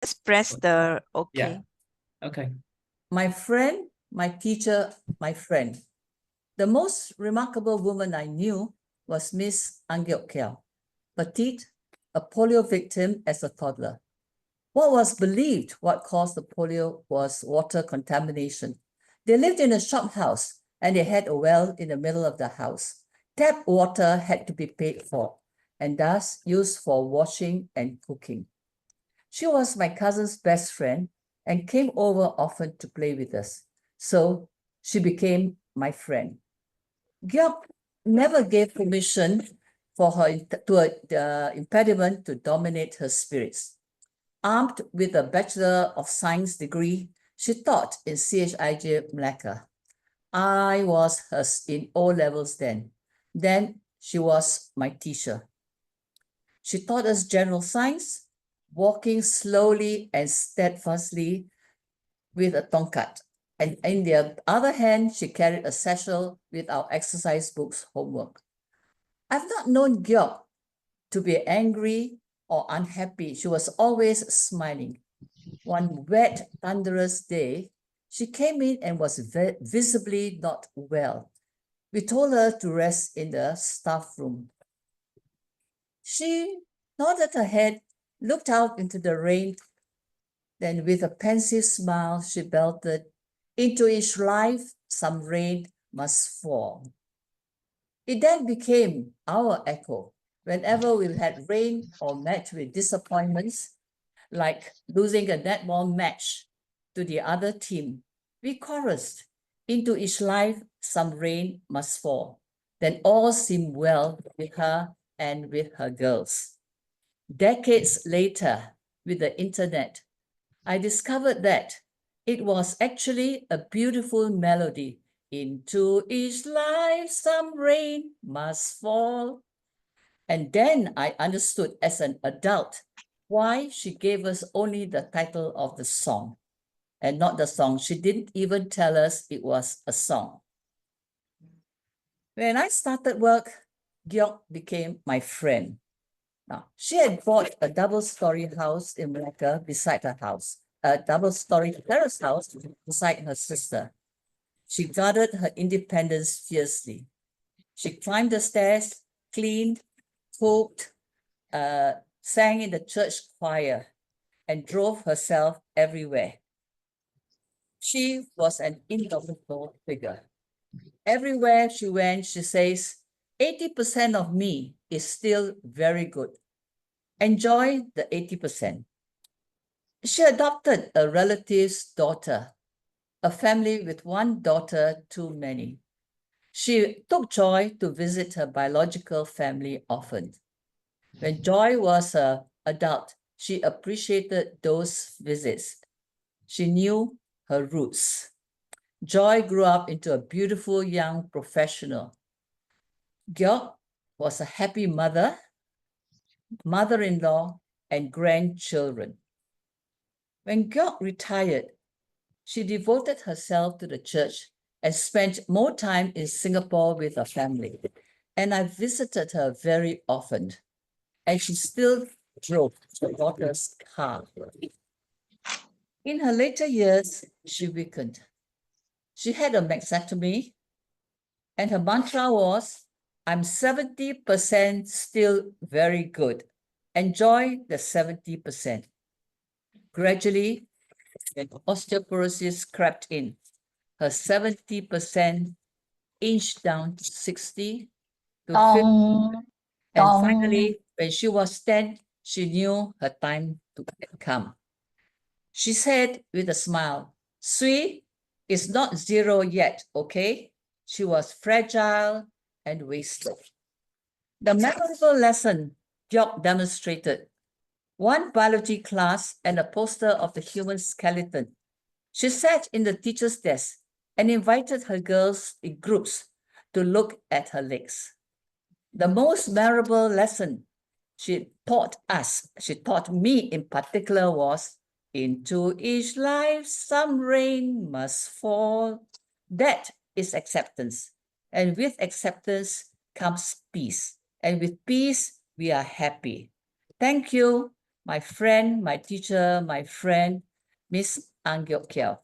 Just press the Yeah. OK. Okay. My friend, my teacher, my friend. The most remarkable woman I knew was Miss Anguilt Carell, petite, a polio victim as a toddler. What was believed what caused the polio was water contamination. They lived in a shop house and they had a well in the middle of the house. Tap water had to be paid for and thus used for washing and cooking. She was my cousin's best friend and came over often to play with us. So she became my friend. Gyok never gave permission for her the impediment to dominate her spirits. Armed with a Bachelor of Science degree, she taught in CHIJ Melaka. I was hers in O levels then. Then she was my teacher. She taught us general science, walking slowly and steadfastly with a tongkat. And in the other hand, she carried a satchel with our exercise books homework. I've not known Gyok to be angry or unhappy. She was always smiling. One wet, thunderous day, she came in and was visibly not well. We told her to rest in the staff room. She nodded her head, looked out into the rain, then with a pensive smile, she belted, "Into each life, some rain must fall." It then became our echo. Whenever we had rain or met with disappointments, like losing a netball match to the other team, we chorused, "Into each life, some rain must fall." Then all seemed well with her and with her girls. Decades later, with the internet, I discovered that it was actually a beautiful melody. Into each life, some rain must fall. And then I understood as an adult why she gave us only the title of the song and not the song. She didn't even tell us it was a song. When I started work, Gyok became my friend. Now, she had bought a double-story house in Malacca beside her house, a double-story terrace house beside her sister. She guarded her independence fiercely. She climbed the stairs, cleaned, cooked, sang in the church choir, and drove herself everywhere. She was an indomitable figure. Everywhere she went, she says, 80% of me is still very good. Enjoy the 80%. She adopted a relative's daughter, a family with one daughter too many. She took Joy to visit her biological family often. When Joy was an adult, she appreciated those visits. She knew her roots. Joy grew up into a beautiful young professional. Gyok was a happy mother, mother-in-law, and grandchildren. When Gyok retired, she devoted herself to the church and spent more time in Singapore with her family. And I visited her very often. And she still drove her daughter's car. In her later years, she weakened. She had a mastectomy, and her mantra was, "I'm 70% still very good. Enjoy the 70%. Gradually, when osteoporosis crept in, her 70% inched down to 60 to 50. And finally, when she was 10, she knew her time to come. She said with a smile, "Sui, it's not zero yet, okay?" She was fragile and wasted. The memorable lesson Gyok demonstrated: one biology class and a poster of the human skeleton. She sat in the teacher's desk and invited her girls in groups to look at her legs. The most memorable lesson she taught me in particular was, "Into each life some rain must fall." That is acceptance. And with acceptance comes peace. And with peace, we are happy. Thank you. my friend, my teacher, my friend, Miss Anguilt Carell.